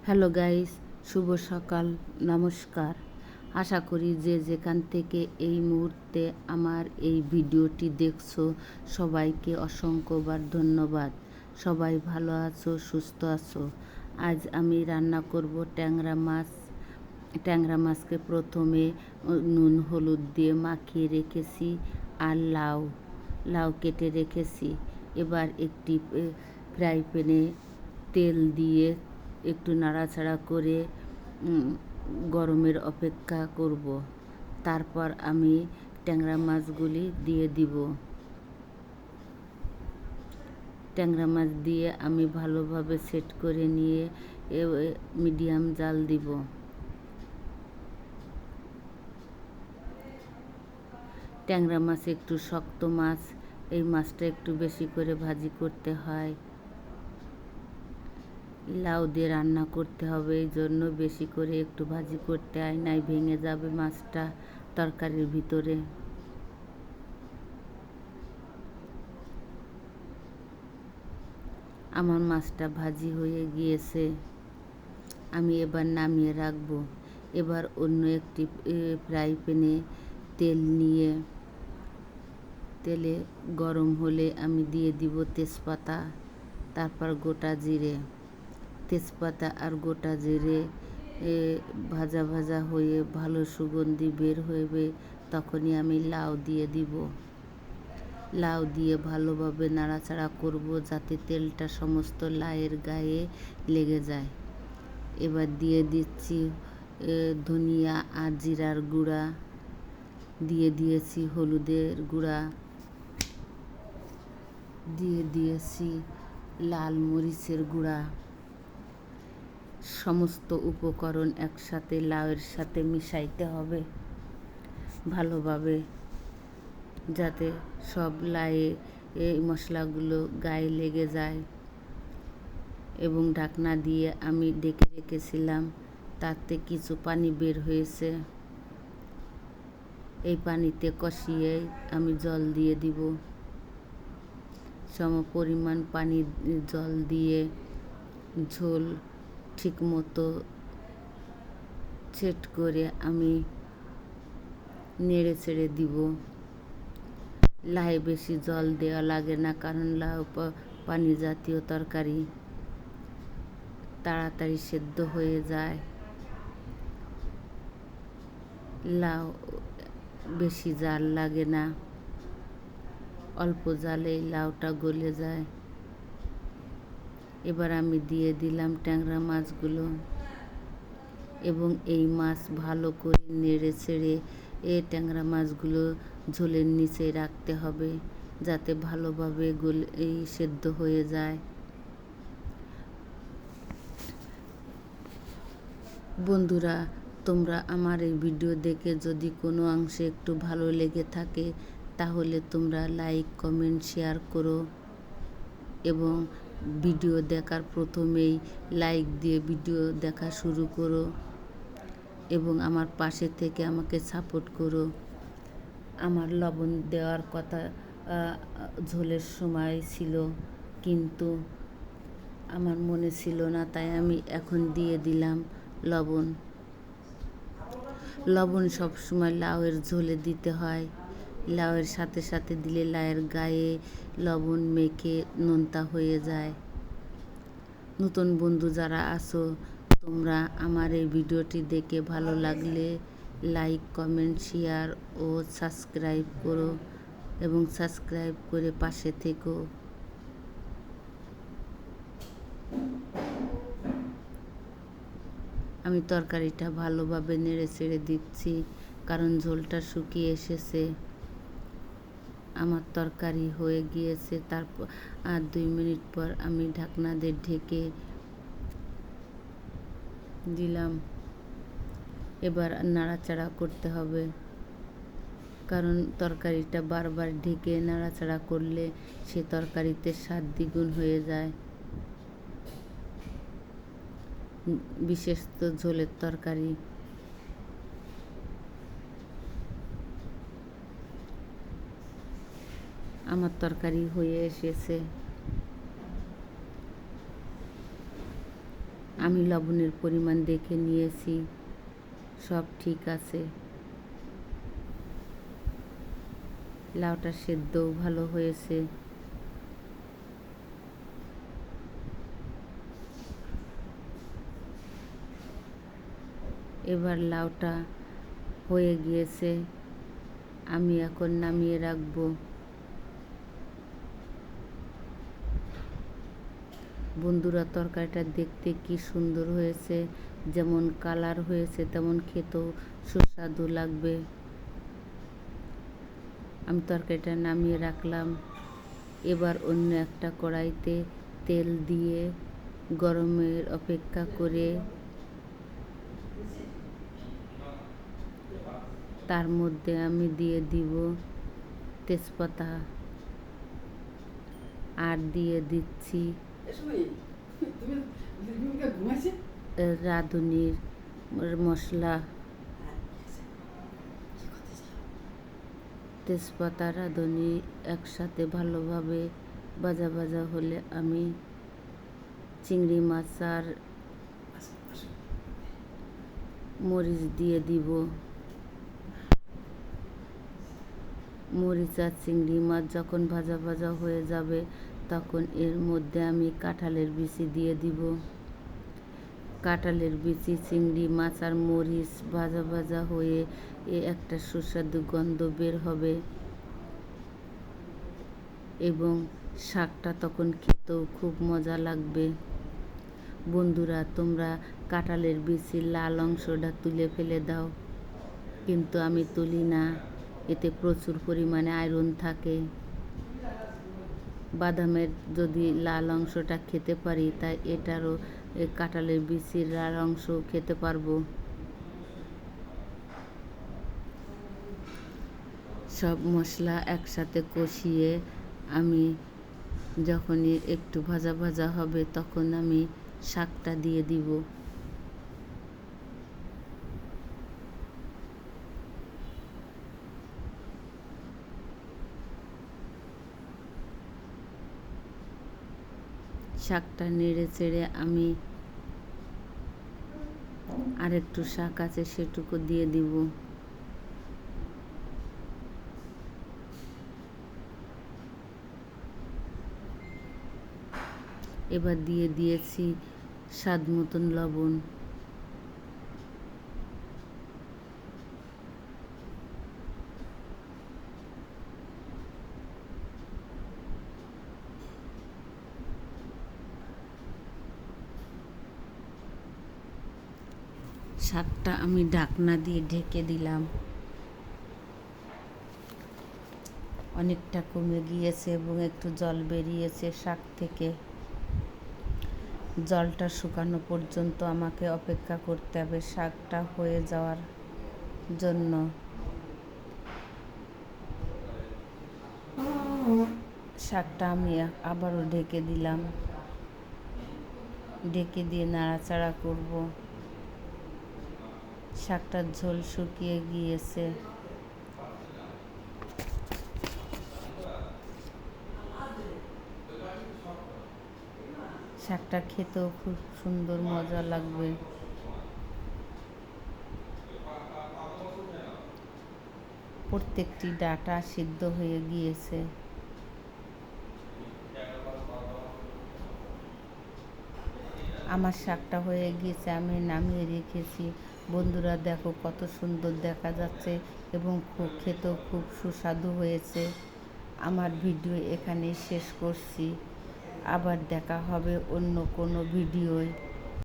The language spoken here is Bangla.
হ্যালো গাইস, শুভ সকাল, নমস্কার। আশা করি যে যেখান থেকে এই মুহূর্তে আমার এই ভিডিওটি দেখছো সবাইকে অসংখ্যবার ধন্যবাদ। সবাই ভালো আছো, সুস্থ আছো। আজ আমি রান্না করব ট্যাংরা মাছ। ট্যাংরা মাছকে প্রথমে নুন হলুদ দিয়ে মাখিয়ে রেখেছি, আর লাউ কেটে রেখেছি। এবার একটি ফ্রাই প্যানে তেল দিয়ে একটু নাড়াচাড়া করে গরমের অপেক্ষা করব। তারপর আমি ট্যাংরা মাছগুলি দিয়ে দিব। ট্যাংরা মাছ দিয়ে আমি ভালোভাবে সেট করে নিয়ে মিডিয়াম জাল দিব। ট্যাংরা মাছ একটু শক্ত মাছ, এই মাছটা একটু বেশি করে ভাজি করতে হয়। লাউ দিয়ে রান্না করতে হবে, এই জন্য বেশি করে একটু ভাজি করতে হয়, নাই ভেঙে যাবে মাছটা তরকারির ভিতরে। আমার মাছটা ভাজি হয়ে গিয়েছে, আমি এবার নামিয়ে রাখবো। এবার অন্য একটি ফ্রাই প্যানে তেল নিয়ে তেলে গরম হলে আমি দিয়ে দিব তেজপাতা, তারপর গোটা জিরে। তেজপাতা আর গোটা জিরে ভাজা ভাজা হয়ে ভালো সুগন্ধি বের হবে, তখনই আমি লাউ দিয়ে দিব। লাউ দিয়ে ভালোভাবে নাড়াচাড়া করব যাতে তেলটা সমস্ত লাউয়ের গায়ে লেগে যায়। এবার দিয়ে দিচ্ছি ধনিয়া আর জিরার গুঁড়া, দিয়ে দিয়েছি হলুদের গুঁড়া, দিয়ে দিয়েছি লাল মরিচের গুঁড়া। সমস্ত উপকরণ একসাথে লাউয়ের সাথে মিশাইতে হবে ভালোভাবে, যাতে সব লাউয়ে এই মশলাগুলো গায়ে লেগে যায়। এবং ঢাকনা দিয়ে আমি ঢেকে রেখেছিলাম, তাতে কিছু পানি বের হয়েছে। এই পানিতে কষিয়ে আমি জল দিয়ে দিব। সম পরিমাণ পানি জল দিয়ে ঝোল ঠিকমতো সেট করে আমি নেড়ে চেড়ে দিব। লাউ বেশি জল দেওয়া লাগে না, কারণ লাউ পানি জাতীয় তরকারি, তাড়াতাড়ি সেদ্ধ হয়ে যায়। লাউ বেশি জাল লাগে না, অল্প জালেই লাউটা গলে যায়। এবার আমি দিয়ে দিলাম ট্যাংরা মাছগুলো, এবং এই মাছ ভালো করে নেড়ে চেড়ে ট্যাংরা মাছগুলো ঝোলের নিচে রাখতে হবে, যাতে ভালোভাবে সেদ্ধ হয়ে যায়। বন্ধুরা, তোমরা আমার এই ভিডিও দেখে যদি কোনো অংশে একটু ভালো লেগে থাকে, তাহলে তোমরা লাইক, কমেন্ট, শেয়ার করো। এবং ভিডিও দেখার প্রথমেই লাইক দিয়ে ভিডিও দেখা শুরু করো, এবং আমার পাশে থেকে আমাকে সাপোর্ট করো। আমার লবণ দেওয়ার কথা ঝোলের সময় ছিল, কিন্তু আমার মনে ছিল না, তাই আমি এখন দিয়ে দিলাম লবণ। লবণ সবসময় লাউয়ের ঝোলে দিতে হয়। লাউয়ের সাথে সাথে দিলে লাউয়ের গায়ে লবণ মেখে নোনতা হয়ে যায়। নতুন বন্ধু যারা আছো, তোমরা আমার এই ভিডিওটি দেখে ভালো লাগলে লাইক, কমেন্ট, শেয়ার ও সাবস্ক্রাইব করো, এবং সাবস্ক্রাইব করে পাশে থেকো। আমি তরকারিটা ভালোভাবে নেড়ে চেড়ে দিচ্ছি, কারণ ঝোলটা শুকিয়ে এসেছে। আমার তরকারি হয়ে গিয়েছে। তারপর আর 2 মিনিট পর আমি ঢাকনা দিয়ে ঢেকে দিলাম। এবার নাড়াচাড়া করতে হবে, কারণ তরকারিটা বারবার ঢেকে নাড়াচাড়া করলে সে তরকারিতে স্বাদ দ্বিগুণ হয়ে যায়, বিশেষ তো ঝোলের তরকারি। আমার তরকারি হয়ে এসেছে। আমি লবণের পরিমাণ দেখে নিয়েছি, সব ঠিক আছে। লাউটা সেদ্ধও ভালো হয়েছে। এবার লাউটা হয়ে গিয়েছে, আমি এখন নামিয়ে রাখবো। বন্ধুরা, তরকারিটা দেখতে কি সুন্দর হয়েছে, যেমন কালার হয়েছে তেমন খেতেও সুস্বাদু লাগবে। আমি তরকারিটা নামিয়ে রাখলাম। এবার অন্য একটা কড়াইতে তেল দিয়ে গরমের অপেক্ষা করে তার মধ্যে আমি দিয়ে দিব তেজপাতা, আর দিয়ে দিচ্ছি রাঁধুনির মশলা। তেজপাতা রাঁধুনি একসাথে ভালোভাবে ভাজা ভাজা হলে আমি চিংড়ি মাছ আর মরিচ দিয়ে দিব। মরিচ আর চিংড়ি মাছ যখন ভাজা ভাজা হয়ে যাবে তখন এর মধ্যে আমি কাঁঠালের বিচি দিয়ে দিব। কাঁঠালের বিচি, চিংড়ি মাছ আর মরিচ ভাজা ভাজা হয়ে একটা সুস্বাদু গন্ধ বের হবে এবং শাকটা তখন খেতেও খুব মজা লাগবে। বন্ধুরা, তোমরা কাঁঠালের বিচির লাল অংশটা তুলে ফেলে দাও, কিন্তু আমি তুলি না, এতে প্রচুর পরিমাণে আয়রন থাকে। বাদামের যদি লাল অংশটা খেতে পারি, তাই এটারও কাঁঠালের বিচির লাল অংশ খেতে পারবো। সব মশলা একসাথে কষিয়ে আমি যখনই একটু ভাজা ভাজা হবে তখন আমি শাকটা দিয়ে দিব। শাকটা নেড়ে চেড়ে আমি আর একটু শাক আছে সেটুকু দিয়ে দিব। এবার দিয়ে দিয়েছি স্বাদ মতন লবণ। শাকটা আমি ঢাকনা দিয়ে ঢেকে দিলাম। অনেকটা কমে গিয়েছে এবং একটু জল বেরিয়েছে শাক থেকে। জলটা শুকানো পর্যন্ত আমাকে অপেক্ষা করতে হবে শাকটা হয়ে যাওয়ার জন্য। শাকটা আমি আবারও ঢেকে দিলাম। ঢেকে দিয়ে নাড়াচাড়া করব। শাকটার ঝোল শুকিয়ে গিয়েছে। শাকটা খেতেও খুব সুন্দর মজা লাগবে। প্রত্যেকটি ডাঁটা সিদ্ধ হয়ে গিয়েছে। আমার শাকটা হয়ে গিয়েছে, আমি নামিয়ে রেখেছি। বন্ধুরা, দেখো কত সুন্দর দেখা যাচ্ছে এবং খেতেও খুব সুস্বাদু হয়েছে। আমার ভিডিও এখানেই শেষ করছি। আবার দেখা হবে অন্য কোনো ভিডিওয়।